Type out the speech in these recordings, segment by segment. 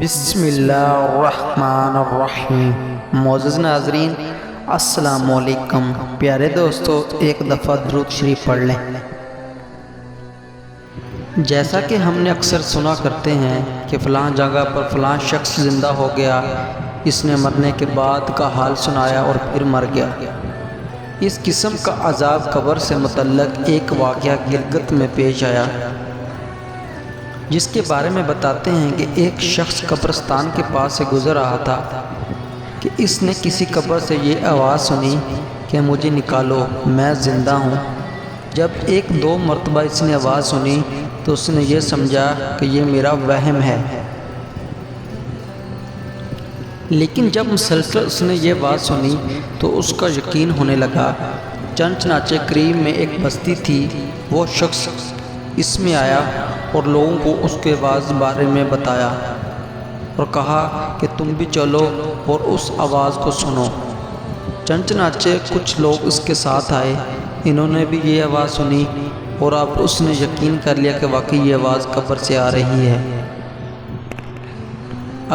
بسم اللہ الرحمن الرحیم۔ معزز ناظرین السلام علیکم۔ پیارے دوستو، ایک دفعہ درود شریف پڑھ لیں۔ جیسا کہ ہم نے اکثر سنا کرتے ہیں کہ فلاں جگہ پر فلاں شخص زندہ ہو گیا، اس نے مرنے کے بعد کا حال سنایا اور پھر مر گیا۔ اس قسم کا عذاب قبر سے متعلق ایک واقعہ گلگت میں پیش آیا، جس کے بارے میں بتاتے ہیں کہ ایک شخص قبرستان کے پاس سے گزر رہا تھا کہ اس نے کسی قبر سے یہ آواز سنی کہ مجھے نکالو، میں زندہ ہوں۔ جب ایک دو مرتبہ اس نے آواز سنی تو اس نے یہ سمجھا کہ یہ میرا وہم ہے، لیکن جب مسلسل اس نے یہ بات سنی تو اس کا یقین ہونے لگا۔ چنانچہ قریب میں ایک بستی تھی، وہ شخص اس میں آیا اور لوگوں کو اس کے آواز بارے میں بتایا اور کہا کہ تم بھی چلو اور اس آواز کو سنو۔ چنانچہ کچھ لوگ اس کے ساتھ آئے، انہوں نے بھی یہ آواز سنی اور اب اس نے یقین کر لیا کہ واقعی یہ آواز قبر سے آ رہی ہے۔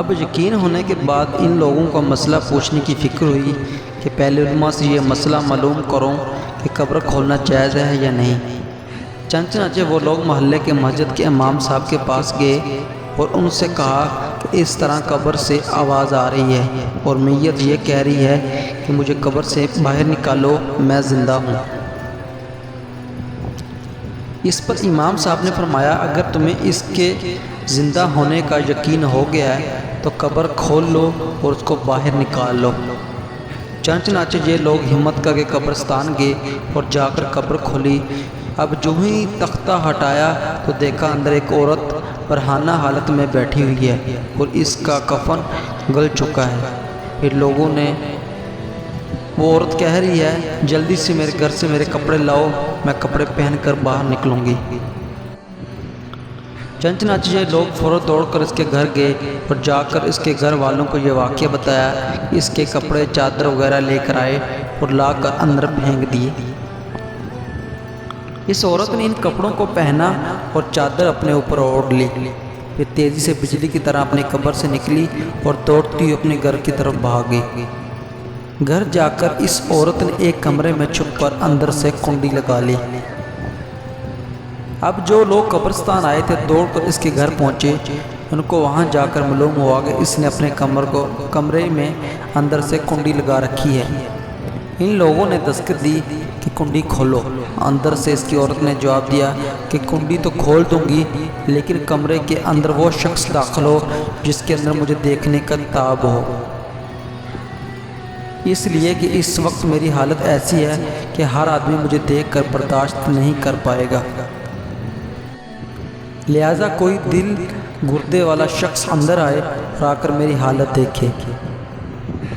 اب یقین ہونے کے بعد ان لوگوں کو مسئلہ پوچھنے کی فکر ہوئی کہ پہلے علماء سے یہ مسئلہ معلوم کروں کہ قبر کھولنا جائز ہے یا نہیں۔ چنانچہ وہ لوگ محلے کے مسجد کے امام صاحب کے پاس گئے اور ان سے کہا کہ اس طرح قبر سے آواز آ رہی ہے اور میت یہ کہہ رہی ہے کہ مجھے قبر سے باہر نکالو، میں زندہ ہوں۔ اس پر امام صاحب نے فرمایا، اگر تمہیں اس کے زندہ ہونے کا یقین ہو گیا ہے تو قبر کھول لو اور اس کو باہر نکال لو۔ چنانچہ یہ لوگ ہمت کر کے قبرستان گئے اور جا کر قبر کھولی۔ اب جو ہی تختہ ہٹایا تو دیکھا اندر ایک عورت برہنہ حالت میں بیٹھی ہوئی ہے اور اس کا کفن گل چکا ہے۔ پھر لوگوں نے، وہ عورت کہہ رہی ہے جلدی سے میرے گھر سے میرے کپڑے لاؤ، میں کپڑے پہن کر باہر نکلوں گی۔ چنانچہ یہ لوگ فوراً دوڑ کر اس کے گھر گئے اور جا کر اس کے گھر والوں کو یہ واقعہ بتایا۔ اس کے کپڑے چادر وغیرہ لے کر آئے اور لا کر اندر پھینک دیے۔ اس عورت نے ان کپڑوں کو پہنا اور چادر اپنے اوپر اوڑھ لی، پھر تیزی سے بجلی کی طرح اپنی قبر سے نکلی اور دوڑتی ہوئی اپنے گھر کی طرف بھاگ گئی۔ گھر جا کر اس عورت نے ایک کمرے میں چھپ کر اندر سے کنڈی لگا لی۔ اب جو لوگ قبرستان آئے تھے دوڑ کر اس کے گھر پہنچے، ان کو وہاں جا کر معلوم ہوا کہ اس نے اپنے کمرے میں اندر سے کنڈی لگا رکھی ہے۔ ان لوگوں نے دستک دی کہ کنڈی کھولو۔ اندر سے اس کی عورت نے جواب دیا کہ کنڈی تو کھول دوں گی، لیکن کمرے کے اندر وہ شخص داخل ہو جس کے اندر مجھے دیکھنے کا تاب ہو، اس لیے کہ اس وقت میری حالت ایسی ہے کہ ہر آدمی مجھے دیکھ کر برداشت نہیں کر پائے گا، لہذا کوئی دل گردے والا شخص اندر آئے اور آ کر میری حالت دیکھے۔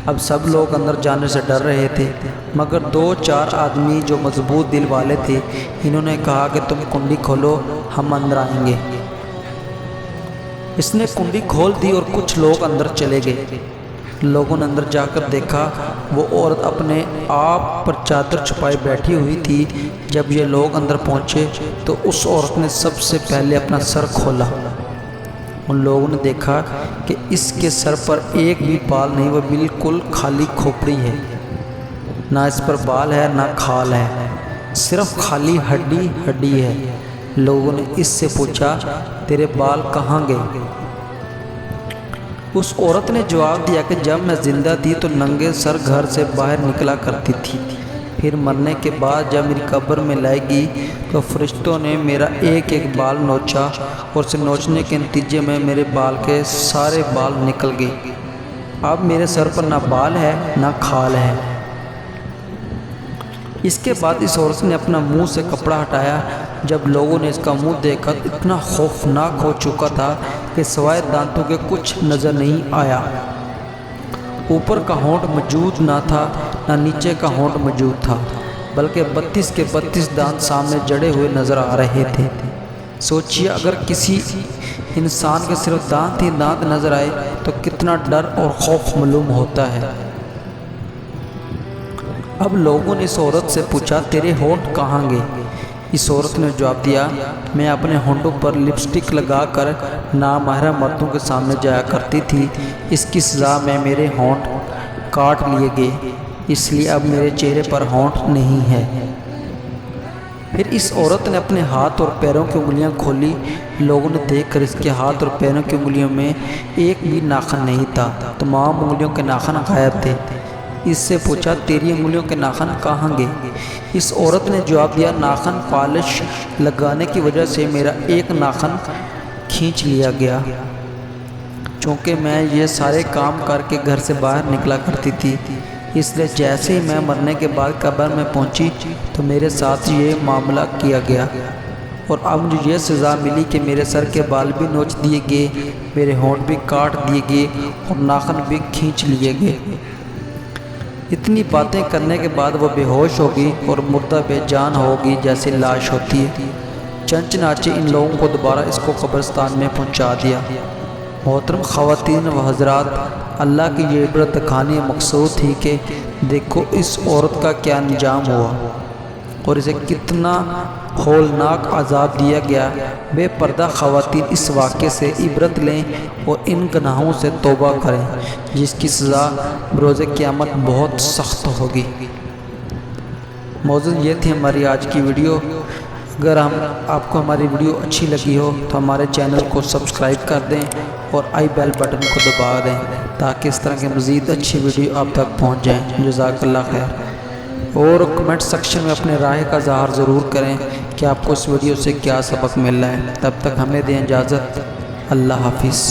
اب سب لوگ اندر جانے سے ڈر رہے تھے، مگر دو چار آدمی جو مضبوط دل والے تھے، انہوں نے کہا کہ تم کنڈی کھولو، ہم اندر آئیں گے۔ اس نے کنڈی کھول دی اور کچھ لوگ اندر چلے گئے۔ لوگوں نے اندر جا کر دیکھا وہ عورت اپنے آپ پر چادر چھپائے بیٹھی ہوئی تھی۔ جب یہ لوگ اندر پہنچے تو اس عورت نے سب سے پہلے اپنا سر کھولا۔ ان لوگوں نے دیکھا کہ اس کے سر پر ایک بھی بال نہیں، وہ بالکل خالی کھوپڑی ہے، نہ اس پر بال ہے نہ کھال ہے، صرف خالی ہڈی ہے۔ لوگوں نے اس سے پوچھا تیرے بال کہاں گئے؟ اس عورت نے جواب دیا کہ جب میں زندہ تھی تو ننگے سر گھر سے باہر نکلا کرتی تھی، پھر مرنے کے بعد جب میری قبر میں لائے گی تو فرشتوں نے میرا ایک ایک بال نوچا اور اسے نوچنے کے نتیجے میں میرے بال کے سارے بال نکل گئے۔ اب میرے سر پر نہ بال ہے نہ کھال ہے۔ اس کے بعد اس عورت نے اپنا منہ سے کپڑا ہٹایا۔ جب لوگوں نے اس کا منہ دیکھا تو اتنا خوفناک ہو چکا تھا کہ سوائے دانتوں کے کچھ نظر نہیں آیا۔ اوپر کا ہونٹ موجود نہ تھا نہ نیچے کا ہونٹ موجود تھا، بلکہ 32 کے 32 دانت سامنے جڑے ہوئے نظر آ رہے تھے۔ سوچئے اگر کسی انسان کے صرف دانت ہی دانت نظر آئے تو کتنا ڈر اور خوف معلوم ہوتا ہے۔ اب لوگوں نے اس عورت سے پوچھا تیرے ہونٹ کہاں گئے؟ اس عورت نے جواب دیا، میں اپنے ہونٹوں پر لپسٹک لگا کر نامحرم مردوں کے سامنے جایا کرتی تھی، اس کی سزا میں میرے ہونٹ کاٹ لیے گئے، اس لیے اب میرے چہرے پر ہونٹ نہیں ہے۔ پھر اس عورت نے اپنے ہاتھ اور پیروں کی انگلیاں کھولی، لوگوں نے دیکھ کر اس کے ہاتھ اور پیروں کی انگلیوں میں ایک بھی ناخن نہیں تھا، تمام انگلیوں کے ناخن غائب تھے۔ اس سے پوچھا، تیری انگلیوں کے ناخن کہاں گئے؟ اس عورت نے جواب دیا، ناخن پالش لگانے کی وجہ سے میرا ایک ناخن کھینچ لیا گیا، چونکہ میں یہ سارے کام کر کے گھر سے باہر نکلا کرتی تھی، اس لیے جیسے ہی میں مرنے کے بعد قبر میں پہنچی تو میرے ساتھ یہ معاملہ کیا گیا، اور اب مجھے یہ سزا ملی کہ میرے سر کے بال بھی نوچ دیے گئے، میرے ہونٹ بھی کاٹ دیے گئے اور ناخن بھی کھینچ لیے گئے۔ اتنی باتیں کرنے کے بعد وہ بے ہوش ہوگی اور مردہ بے جان ہوگی جیسے لاش ہوتی ہے۔ چنانچہ ان لوگوں کو دوبارہ اس کو قبرستان میں پہنچا دیا۔ محترم خواتین و حضرات، اللہ کی یہ عبرت دکھانے مقصود تھی کہ دیکھو اس عورت کا کیا انجام ہوا اور اسے کتنا ہولناک عذاب دیا گیا۔ بے پردہ خواتین اس واقعے سے عبرت لیں اور ان گناہوں سے توبہ کریں، جس کی سزا بروز قیامت بہت سخت ہوگی۔ موضوع یہ تھی ہماری آج کی ویڈیو۔ اگر آپ کو ہماری ویڈیو اچھی لگی ہو تو ہمارے چینل کو سبسکرائب کر دیں اور آئی بیل بٹن کو دبا دیں تاکہ اس طرح کے مزید اچھی ویڈیو آپ تک پہنچ جائیں۔ جزاک اللہ خیر۔ اور کمنٹ سیکشن میں اپنے رائے کا اظہار ضرور کریں کہ آپ کو اس ویڈیو سے کیا سبق مل رہا ہے۔ تب تک ہمیں دیں اجازت۔ اللہ حافظ۔